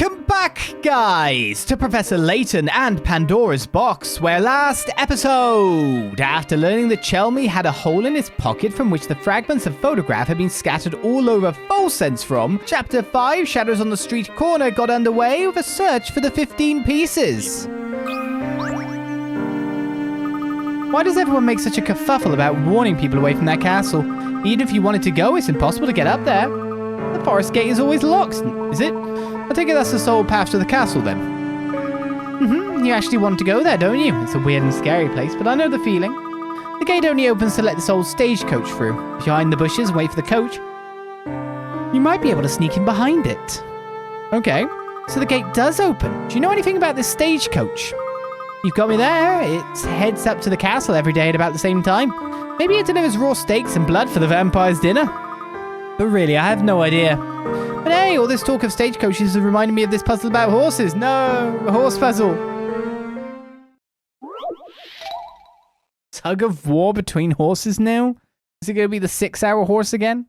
Welcome back, guys, to Professor Layton and Pandora's box, where last episode, after learning that Chelmy had a hole in his pocket from which the fragments of photograph had been scattered all over Folsense from, Chapter 5, Shadows on the Street Corner, got underway with a search for the 15 pieces. Why does everyone make such a kerfuffle about warning people away from that castle? Even if you wanted to go, it's impossible to get up there. The forest gate is always locked, is it? I take it that's the sole path to the castle, then. You actually want to go there, don't you? It's a weird and scary place, but I know the feeling. The gate only opens to let this old stagecoach through. If you hide in the bushes and wait for the coach, you might be able to sneak in behind it. Okay, so the gate does open. Do you know anything about this stagecoach? You've got me there. It heads up to the castle every day at about the same time. Maybe it delivers raw steaks and blood for the vampire's dinner. But really, I have no idea. But hey, all this talk of stagecoaches has reminded me of this puzzle about horses. No, a horse puzzle. Tug of war between horses now? Is it going to be the 6-hour horse again?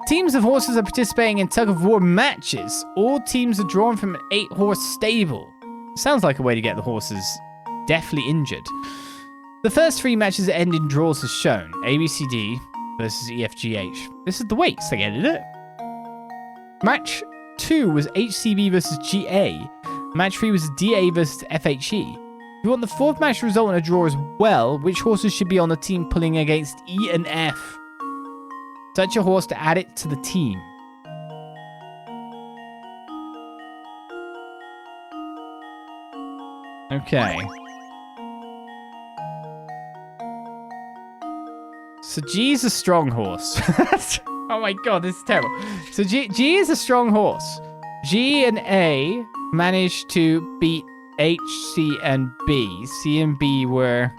Teams of horses are participating in tug of war matches. All teams are drawn from an 8-horse stable. Sounds like a way to get the horses deathly injured. The first 3 matches end in draws as shown. ABCD versus EFGH. This is the weights again, isn't it? Match 2 was HCB versus GA. Match 3 was DA versus FHE. If you want the 4th match to result in a draw as well, which horses should be on the team pulling against E and F? Touch a horse to add it to the team. Okay. So G is a strong horse. Oh my god, this is terrible. So G is a strong horse. G and A managed to beat H, C, and B. C and B were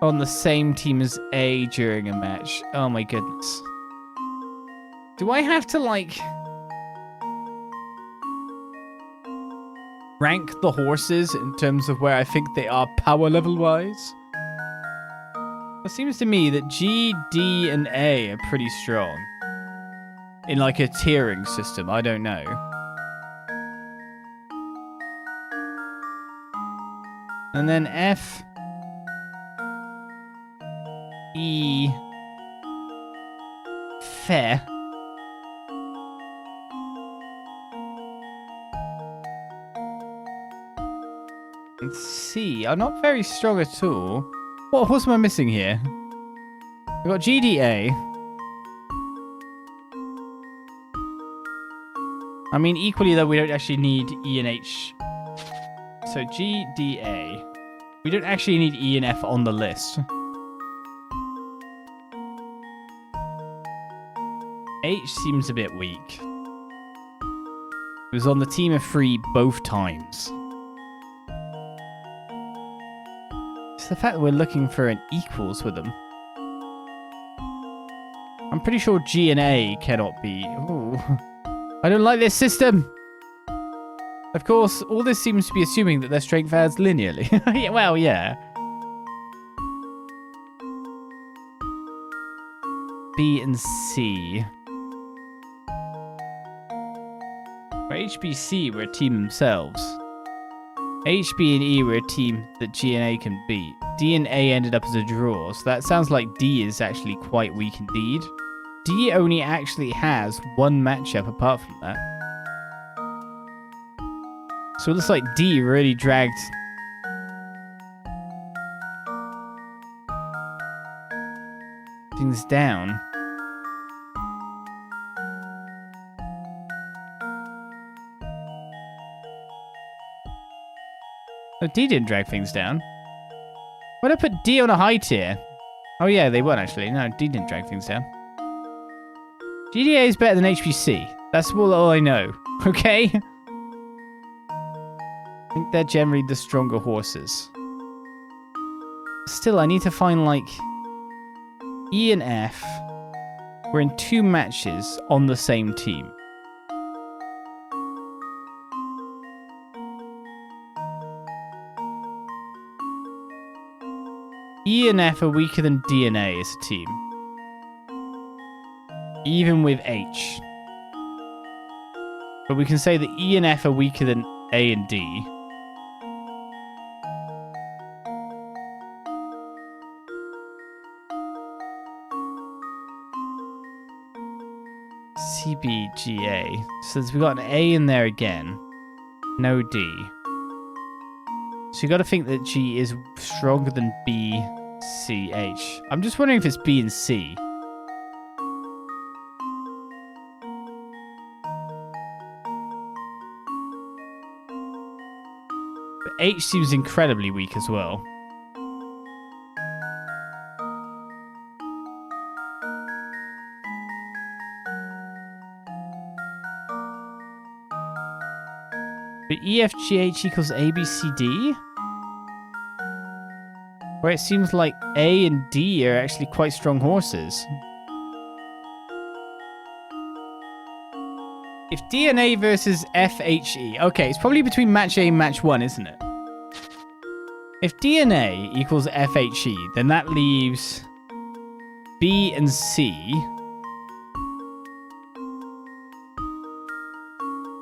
on the same team as A during a match. Oh my goodness. Do I have to, like, rank the horses in terms of where I think they are power level-wise? It seems to me that G, D, and A are pretty strong. In like a tiering system, I don't know. And then F, E, F, and C are not very strong at all. What horse am I missing here? We've got GDA. I mean, equally though, we don't actually need E and H. So GDA. We don't actually need E and F on the list. H seems a bit weak. It was on the team of 3 both times. The fact that we're looking for an equals with them. I'm pretty sure G and A cannot be. Ooh. I don't like this system. Of course, all this seems to be assuming that their strength adds linearly. Yeah, well, yeah. B and C. For HBC, we're a team themselves. H, B, and E were a team that G and A can beat. D and A ended up as a draw, so that sounds like D is actually quite weak indeed. D only actually has 1 matchup apart from that. So it looks like D really dragged things down. No, D didn't drag things down. Why'd I put D on a high tier? Oh yeah, they weren't actually. No, D didn't drag things down. GDA is better than HPC. That's all I know. Okay? I think they're generally the stronger horses. Still, I need to find, like, E and F were in 2 matches on the same team. E and F are weaker than D and A as a team. even with H. But we can say that E and F are weaker than A and D. C, B, G, A. So we've got an A in there again. No D. So you got to think that G is stronger than B, C, H. I'm just wondering if it's B and C. But H seems incredibly weak as well. But E, F, G, H equals A, B, C, D? Where it seems like A and D are actually quite strong horses. If D and A versus F, H, E. Okay, it's probably between match A and match 1, isn't it? If D and A equals F, H, E, then that leaves B and C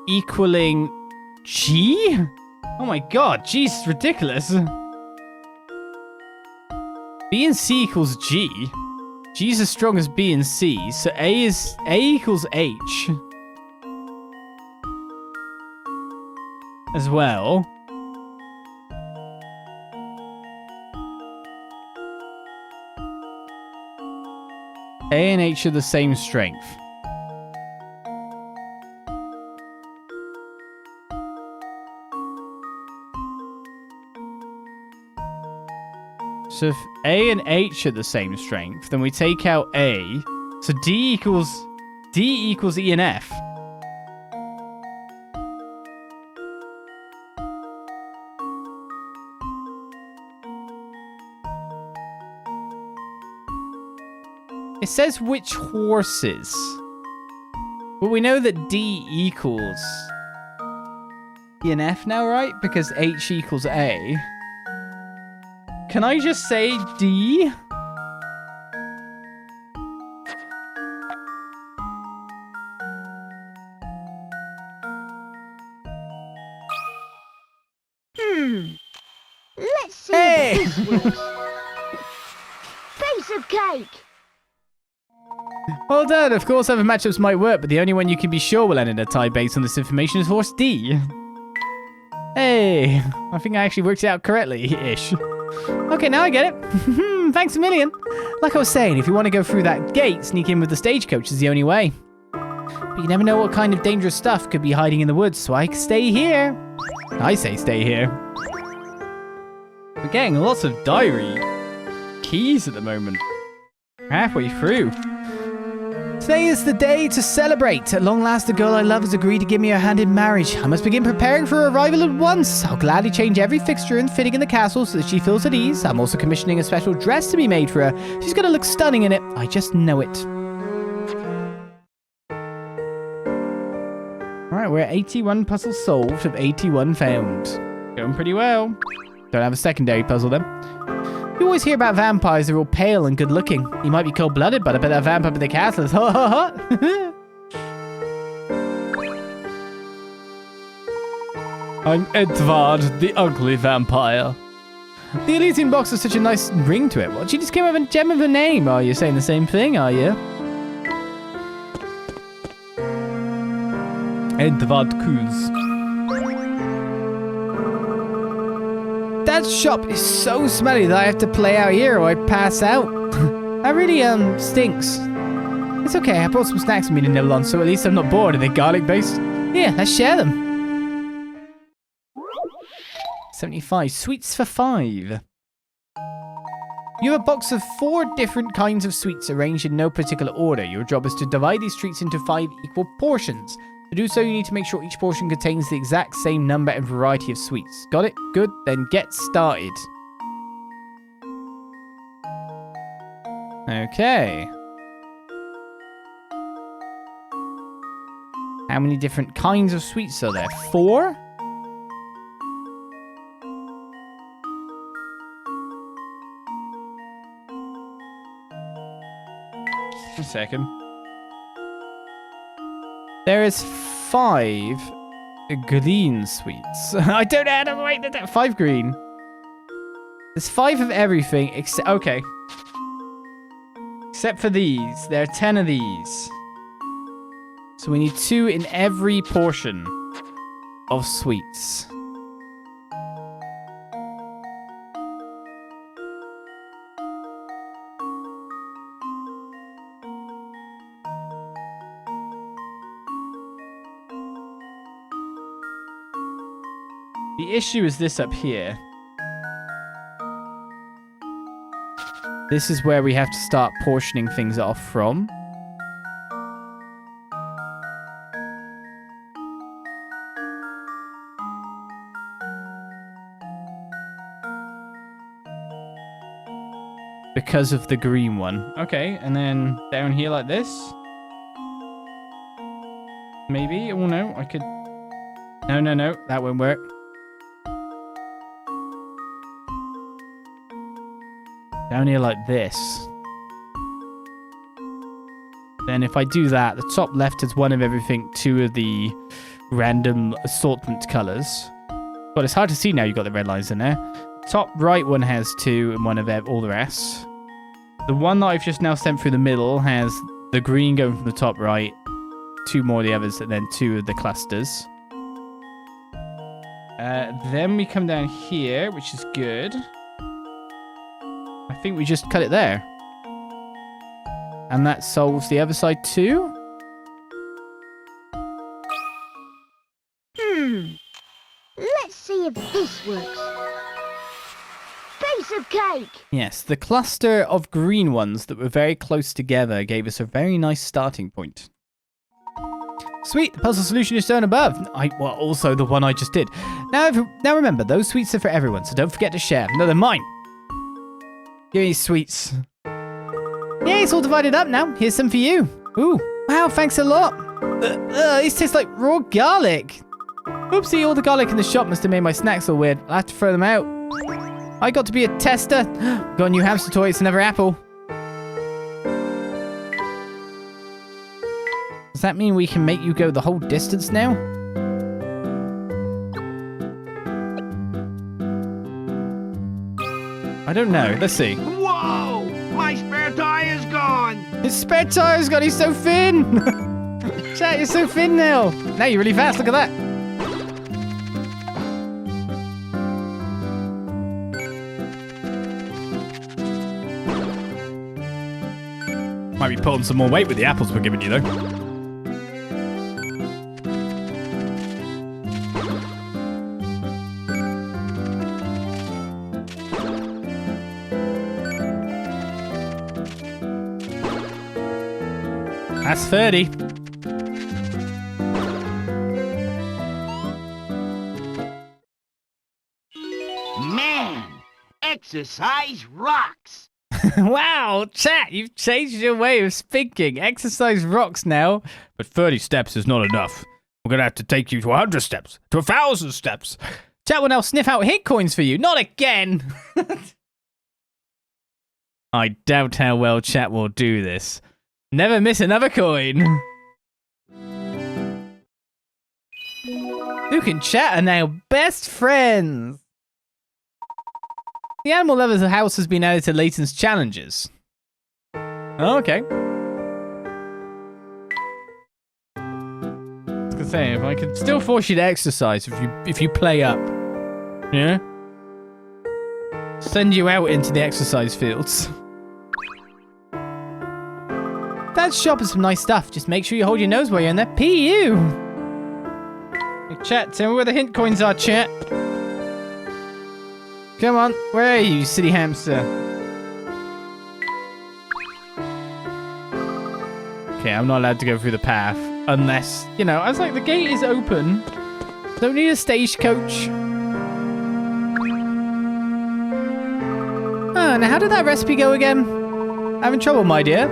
equaling G? Oh my god, G is ridiculous. B and C equals G. G is as strong as B and C, so A equals H. As well. A and H are the same strength. So if A and H are the same strength, then we take out A. So D equals E and F. It says which horses. But we know that D equals E and F now, right? Because H equals A. Can I just say D? Let's see Hey! if this works. Piece of cake! Well done. Of course, other matchups might work, but the only one you can be sure will end in a tie based on this information is horse D. Hey, I think I actually worked it out correctly-ish. Okay, now I get it. Thanks a million. Like I was saying, if you want to go through that gate, sneak in with the stagecoach is the only way. But you never know what kind of dangerous stuff could be hiding in the woods, so I stay here. I say stay here. We're getting lots of diary keys at the moment. Halfway through. Today is the day to celebrate. At long last, the girl I love has agreed to give me her hand in marriage. I must begin preparing for her arrival at once. I'll gladly change every fixture and fitting in the castle so that she feels at ease. I'm also commissioning a special dress to be made for her. She's going to look stunning in it. I just know it. Alright, we're at 81 puzzles solved of 81 found. Going pretty well. Don't have a secondary puzzle then. You always hear about vampires, they're all pale and good looking. You might be cold-blooded, but I bet that vamp up in the castle is ha ha ha. I'm Edvard, the ugly vampire. The Elysian box has such a nice ring to it. What, she just came up with a gem of a name. Are you saying the same thing, are you? Edvard Kuz. Dad's shop is so smelly that I have to play out here or I pass out. That really, stinks. It's okay, I brought some snacks with me to nibble on, so at least I'm not bored. Are they garlic-based? Yeah, let's share them. 75. Sweets for 5. You have a box of 4 different kinds of sweets arranged in no particular order. Your job is to divide these treats into 5 equal portions. To do so, you need to make sure each portion contains the exact same number and variety of sweets. Got it? Good. Then get started. Okay. How many different kinds of sweets are there? 4? A second. There is 5 green sweets. I don't know how to write that down. 5 green. There's 5 of everything except... Okay. Except for these. There are 10 of these. So we need 2 in every portion of sweets. The issue is this up here. This is where we have to start portioning things off from. Because of the green one. Okay, and then down here like this. Maybe? Oh no, I could... No, that won't work. Down here like this. Then if I do that, the top left has 1 of everything, 2 of the random assortment colors. But it's hard to see now you've got the red lines in there. Top right one has 2 and 1 of all the rest. The one that I've just now sent through the middle has the green going from the top right, 2 more of the others, and then 2 of the clusters. Then we come down here, which is good. I think we just cut it there. And that solves the other side too? Let's see if this works. Piece of cake! Yes, the cluster of green ones that were very close together gave us a very nice starting point. Sweet, the puzzle solution is shown above. Well, also the one I just did. Now remember, those sweets are for everyone, so don't forget to share. No, they're mine. Give me sweets. Yeah, it's all divided up now. Here's some for you. Ooh, wow, thanks a lot. These taste like raw garlic. Oopsie, all the garlic in the shop must have made my snacks all weird. I'll have to throw them out. I got to be a tester. Got a new hamster toy, it's another apple. Does that mean we can make you go the whole distance now? I don't know. Let's see. Whoa! My spare tire's gone! His spare tire's gone. He's so thin. Chat, you're so thin now. Now you're really fast. Look at that. Might be putting some more weight with the apples we're giving you, though. That's 30. Man, exercise rocks! Wow, chat, you've changed your way of speaking. Exercise rocks now. But 30 steps is not enough. We're going to have to take you to 100 steps, to 1,000 steps. Chat will now sniff out hit coins for you. Not again. I doubt how well chat will do this. Never miss another coin. Luke and chat are now best friends. The animal lover's house has been added to Layton's challenges. Oh, okay. I was gonna say, if I could still force you to exercise if you play up. Yeah? Send you out into the exercise fields. Dad's shop has some nice stuff. Just make sure you hold your nose while you're in there. P.U. Hey, chat, tell me where the hint coins are, chat. Come on, where are you, city hamster? Okay, I'm not allowed to go through the path. Unless, you know, I was like, the gate is open. Don't need a stagecoach. Oh, now how did that recipe go again? Having trouble, my dear?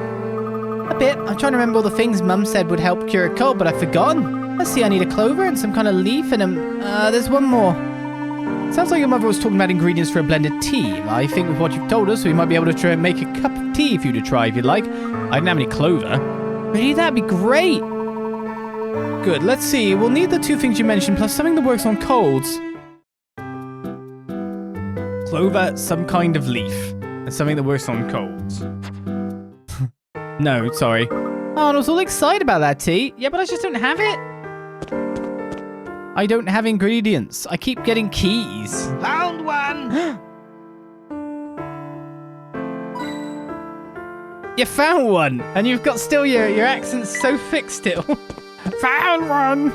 A bit. I'm trying to remember all the things Mum said would help cure a cold, but I've forgotten. Let's see, I need a clover and some kind of leaf and there's one more. Sounds like your mother was talking about ingredients for a blended tea. I think with what you've told us, we might be able to try and make a cup of tea for you to try if you'd like. I didn't have any clover. Really, that'd be great. Good, let's see. We'll need the two things you mentioned, plus something that works on colds. Clover, some kind of leaf. And something that works on colds. No, sorry. Oh, I was all excited about that tea. Yeah, but I just don't have it. I don't have ingredients. I keep getting keys. Found one! You found one! And you've got still your accent's so thick still. Found one!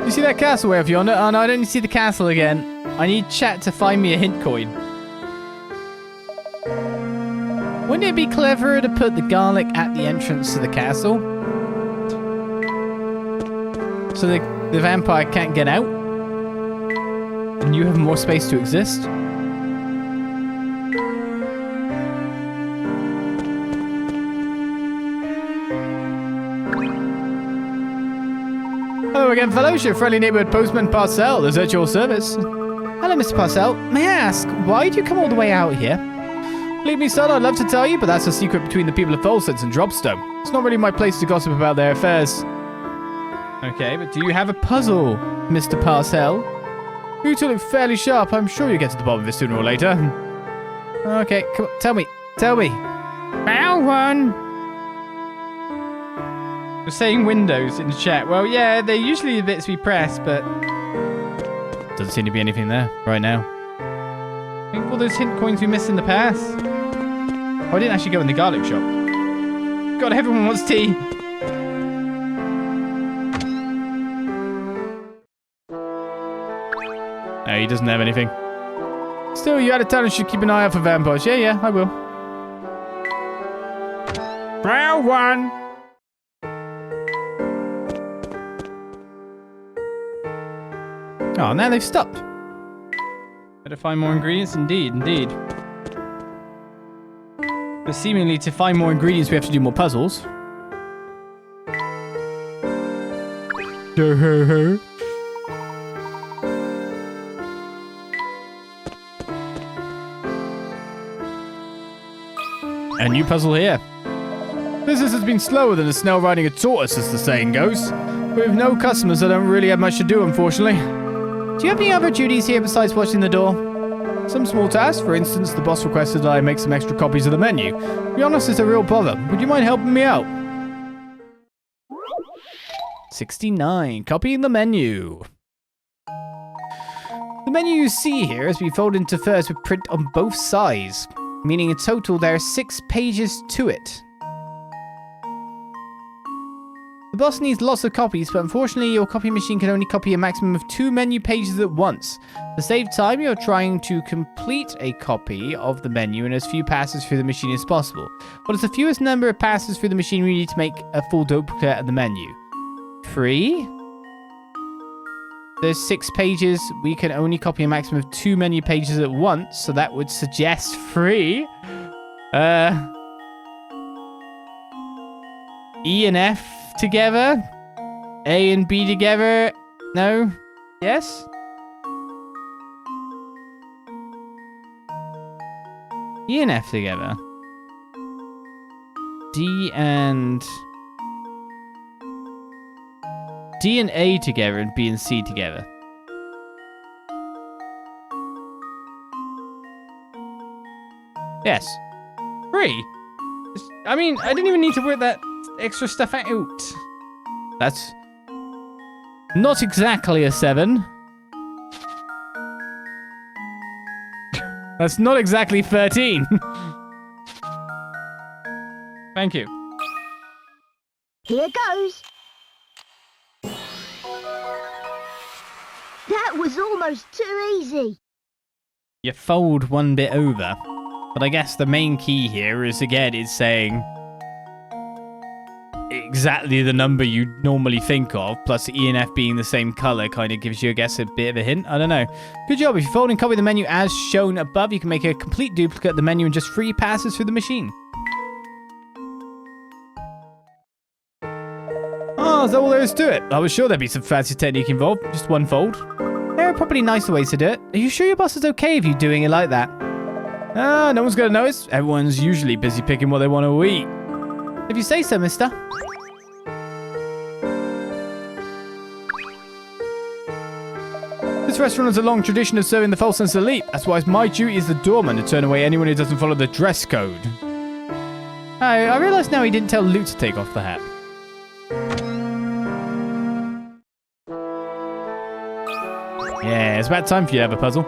You see that castle way up yonder? Oh no, I don't see the castle again. I need chat to find me a hint coin. Wouldn't it be cleverer to put the garlic at the entrance to the castle? So the vampire can't get out? And you have more space to exist? Hello again, fellows. Your friendly neighborhood postman Parcel is at your service. Hello, Mr. Parcel. May I ask, why did you come all the way out here? Believe me, son, I'd love to tell you, but that's a secret between the people of Folsets and Dropstone. It's not really my place to gossip about their affairs. Okay, but do you have a puzzle, Mr. Parcel? You two look fairly sharp. I'm sure you'll get to the bottom of it sooner or later. Okay, come on, tell me. Found one. We're saying windows in the chat. Well, yeah, they're usually the bits we press, but doesn't seem to be anything there right now. I think all those hint coins we missed in the past. Oh, I didn't actually go in the garlic shop. God, everyone wants tea. No, he doesn't have anything. Still, you're out of town and should keep an eye out for vampires. Yeah, I will. Brown one. Oh, now they've stopped. Better find more ingredients. Indeed. But seemingly to find more ingredients, we have to do more puzzles. A new puzzle here. Business has been slower than a snail riding a tortoise, as the saying goes. With no customers, I don't really have much to do, unfortunately. Do you have any other duties here besides watching the door? Some small tasks. For instance, the boss requested that I make some extra copies of the menu. To be honest, it's a real bother. Would you mind helping me out? 69. Copying the menu. The menu you see here has been folded into thirds with print on both sides, meaning in total there are 6 pages to it. The boss needs lots of copies, but unfortunately your copy machine can only copy a maximum of 2 menu pages at once. To save time, you're trying to complete a copy of the menu in as few passes through the machine as possible. What is the fewest number of passes through the machine we need to make a full duplicate of the menu? 3? There's 6 pages. We can only copy a maximum of 2 menu pages at once, so that would suggest 3. E and F together? A and B together? No? Yes? E and F together. D and A together and B and C together. Yes. 3. I mean, I didn't even need to work that extra stuff out. That's not exactly a 7. That's not exactly 13. Thank you. Here goes. That was almost too easy. You fold one bit over. But I guess the main key here is, again, it's saying exactly the number you normally think of, plus E and F being the same color kind of gives you, I guess, a bit of a hint. I don't know. Good job. If you fold and copy the menu as shown above, you can make a complete duplicate of the menu in just 3 passes through the machine. Oh, is that all there is to it? I was sure there'd be some fancy technique involved. Just one fold. There are probably nicer ways to do it. Are you sure your boss is okay if you're doing it like that? Ah, no one's gonna notice. Everyone's usually busy picking what they want to eat. If you say so, mister. This restaurant has a long tradition of serving the false sense of elite. That's why it's my duty as the doorman to turn away anyone who doesn't follow the dress code. I realise now he didn't tell Luke to take off the hat. Yeah, it's about time for you to have a puzzle.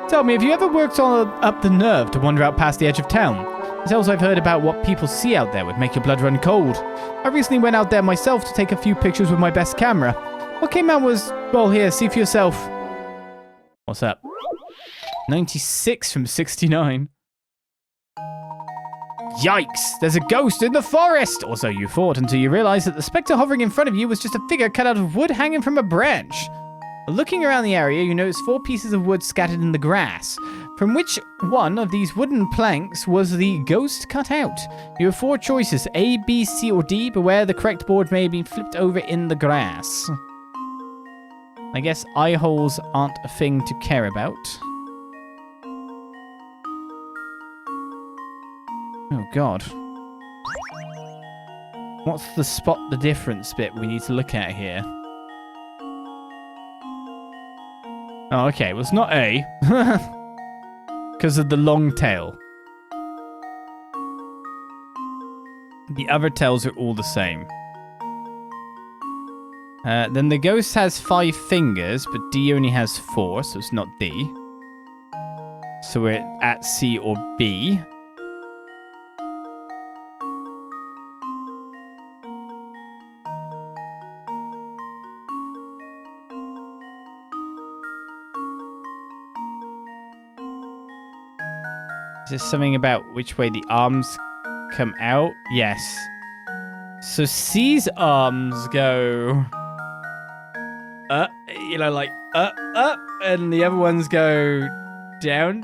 Tell me, have you ever worked up the nerve to wander out past the edge of town? The tales I've heard about what people see out there would make your blood run cold. I recently went out there myself to take a few pictures with my best camera. What came out was, well, here, see for yourself. What's up? 96 from 69. Yikes! There's a ghost in the forest! Or so you thought, until you realized that the spectre hovering in front of you was just a figure cut out of wood hanging from a branch. Looking around the area, you notice 4 pieces of wood scattered in the grass, from which one of these wooden planks was the ghost cut out. You have 4 choices, A, B, C, or D. Beware the correct board may be flipped over in the grass. I guess eye holes aren't a thing to care about. Oh, God. What's the spot the difference bit we need to look at here? Oh, okay. Well, it's not A. Because of the long tail. The other tails are all the same. Then the ghost has 5 fingers, but D only has 4, so it's not D. So we're at C or B. Is there something about which way the arms come out? Yes. So C's arms go up, like up, and the other ones go down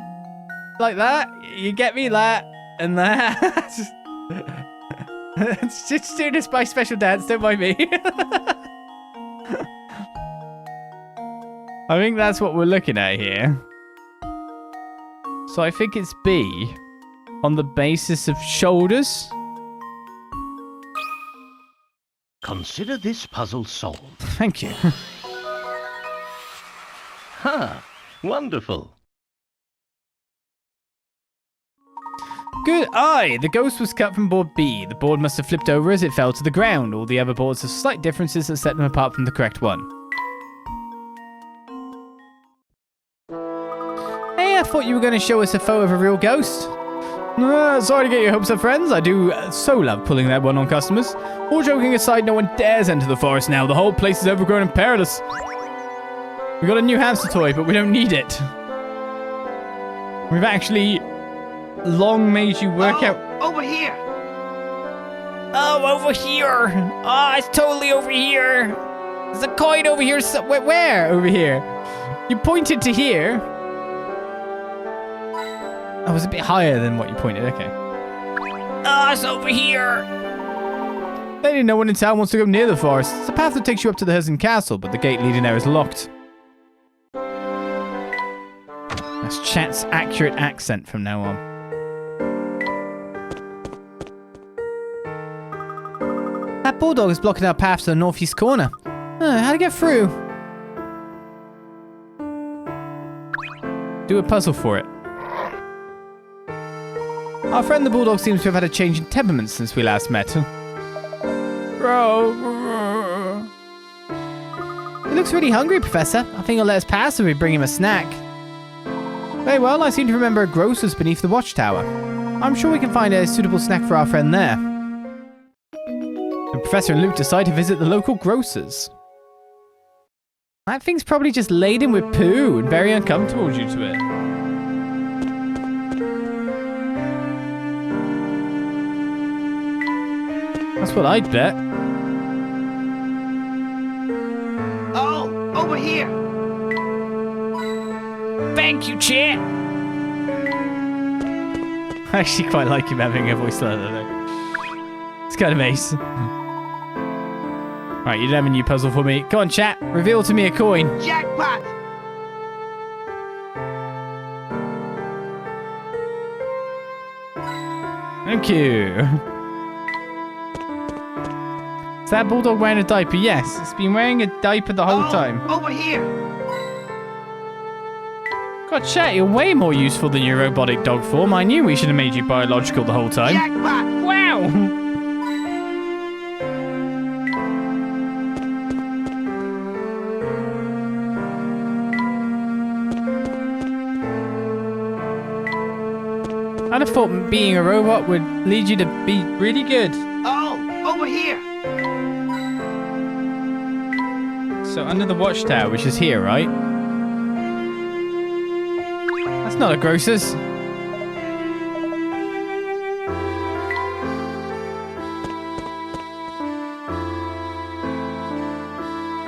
like that. You get me? That and that. Just doing this by special dance, don't mind me. I think that's what we're looking at here. So I think it's B on the basis of shoulders. Consider this puzzle solved. Thank you. Ha! Wonderful. Good eye! The ghost was cut from board B. The board must have flipped over as it fell to the ground. All the other boards have slight differences that set them apart from the correct one. Hey, I thought you were going to show us a photo of a real ghost. Sorry to get your hopes up, friends. I do so love pulling that one on customers. All joking aside, no one dares enter the forest now. The whole place is overgrown and perilous. We got a new hamster toy, but we don't need it. We've actually long made you work out. Over here. Oh, over here. Oh, it's totally over here. There's a coin over here. Where? Over here. You pointed to here. I was a bit higher than what you pointed. Okay. Oh, it's over here. Lady, no one in town wants to go near the forest. It's a path that takes you up to the Hudson Castle, but the gate leading there is locked. That's Chat's accurate accent from now on. That bulldog is blocking our path to the northeast corner. How to get through? Do a puzzle for it. Our friend the bulldog seems to have had a change in temperament since we last met. Bro. He looks really hungry, Professor. I think he'll let us pass if we bring him a snack. Very well, I seem to remember a grocer's beneath the watchtower. I'm sure we can find a suitable snack for our friend there. The Professor and Luke decide to visit the local grocer's. That thing's probably just laden with poo and very uncomfortable due to it. That's what I'd bet. Oh, over here. Thank you, Chat. I actually quite like him having a voice like that, though. It's kind of ace. Right, you don't have a new puzzle for me. Come on, Chat. Reveal to me a coin. Jackpot. Thank you. that bulldog wearing a diaper? Yes, it's been wearing a diaper the whole time. Over here. God, chat, you're way more useful than your robotic dog form. I knew we should have made you biological the whole time. Jackpot. Wow! I'd have thought being a robot would lead you to be really good. Oh, over here. So under the watchtower, which is here, right? That's not a grocer's.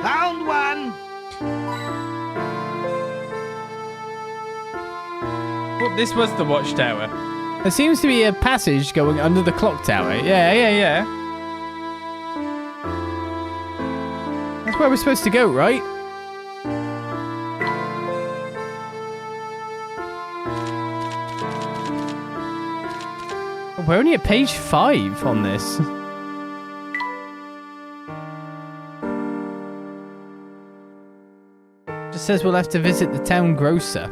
Found one. Well, this was the watchtower. There seems to be a passage going under the clock tower. Yeah. That's where we're supposed to go, right? We're only at page 5 on this. Just says we'll have to visit the town grocer.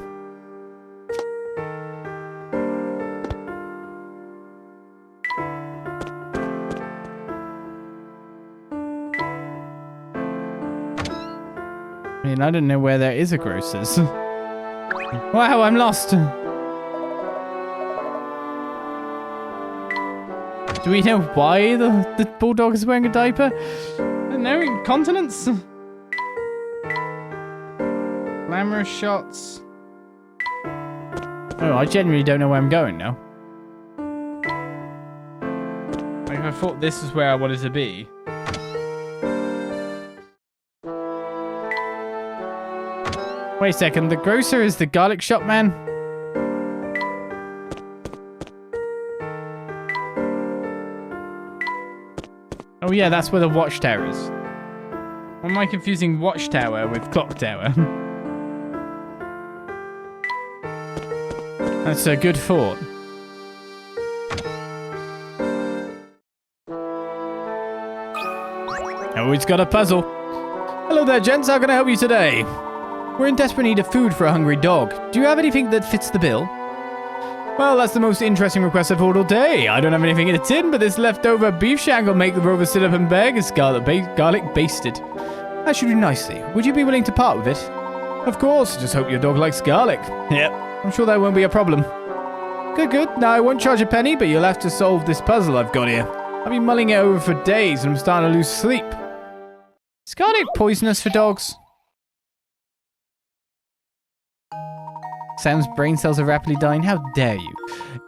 I mean, I don't know where there is a grocer's. Wow, I'm lost. Do we know why the bulldog is wearing a diaper? I don't know, incontinence? Glamorous shots. Oh, I genuinely don't know where I'm going now. Like, I thought this is where I wanted to be. Wait a second, the grocer is the garlic shop man? Oh yeah, that's where the watchtower is. Why am I confusing watchtower with clock tower? That's a good thought. Oh, it's got a puzzle. Hello there, gents. How can I help you today? We're in desperate need of food for a hungry dog. Do you have anything that fits the bill? Well, that's the most interesting request I've heard all day. I don't have anything in the tin, but this leftover beef shank will make the rover sit up and beg. It's garlic basted. That should do nicely. Would you be willing to part with it? Of course. Just hope your dog likes garlic. Yep. I'm sure that won't be a problem. Good. Now, I won't charge a penny, but you'll have to solve this puzzle I've got here. I've been mulling it over for days, and I'm starting to lose sleep. Is garlic poisonous for dogs? Sam's brain cells are rapidly dying. How dare you?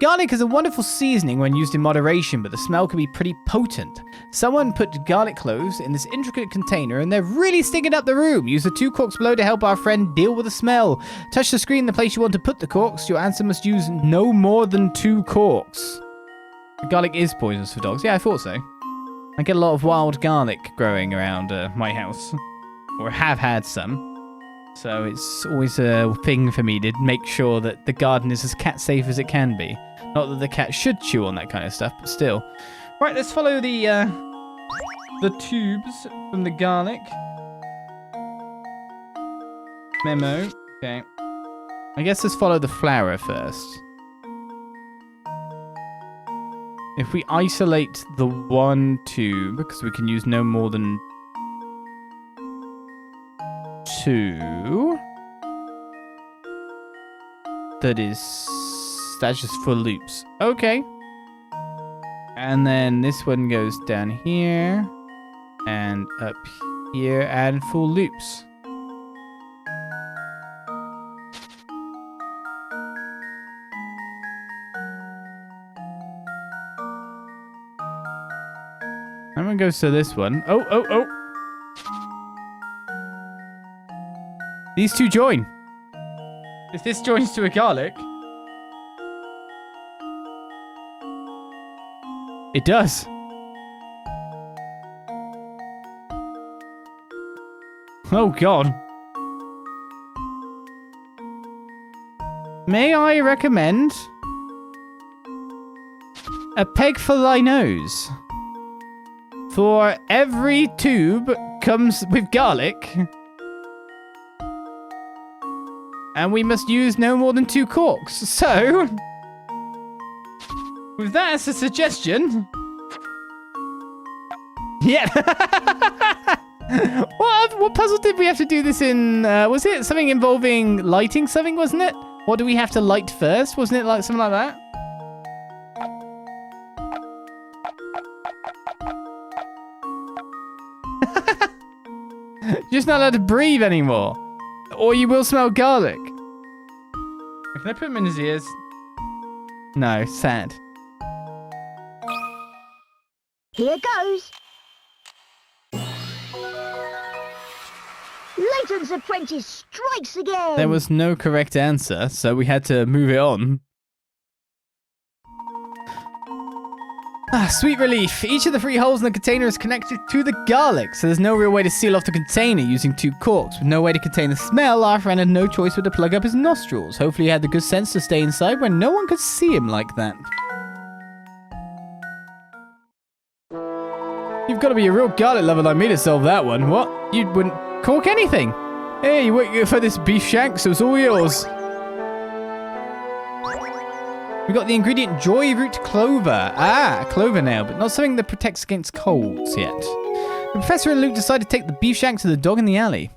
Garlic is a wonderful seasoning when used in moderation, but the smell can be pretty potent. Someone put garlic cloves in this intricate container and they're really stinking up the room. Use the 2 corks below to help our friend deal with the smell. Touch the screen in the place you want to put the corks. Your answer must use no more than 2 corks. Garlic is poisonous for dogs. Yeah, I thought so. I get a lot of wild garlic growing around my house. Or have had some. So it's always a thing for me to make sure that the garden is as cat safe as it can be. Not that the cat should chew on that kind of stuff, but still. Right, let's follow the tubes from the garlic. Memo. Okay. I guess let's follow the flower first. If we isolate the 1 tube, because we can use no more than 2. That's just for loops. Okay. And then this one goes down here and up here and full loops. And one goes to this one. Oh. These 2 join. If this joins to a garlic... It does. Oh, God. May I recommend... a peg for thy nose. For every tube comes with garlic. And we must use no more than 2 corks. So, with that as a suggestion... Yeah. What puzzle did we have to do this in? Was it something involving lighting something, wasn't it? What do we have to light first? Wasn't it like something like that? You're just not allowed to breathe anymore. Or you will smell garlic. Can I put him in his ears? No, sad. Here goes. Layton's apprentice strikes again. There was no correct answer, so we had to move it on. Ah, sweet relief. Each of the 3 holes in the container is connected to the garlic, so there's no real way to seal off the container using 2 corks. With no way to contain the smell, our friend had no choice but to plug up his nostrils. Hopefully he had the good sense to stay inside when no one could see him like that. You've got to be a real garlic lover like me to solve that one. What? You wouldn't cork anything. Hey, you wait for this beef shank, so it's all yours. We got the ingredient Joy Root Clover. Ah, clover nail, but not something that protects against colds yet. The professor and Luke decided to take the beef shank to the dog in the alley.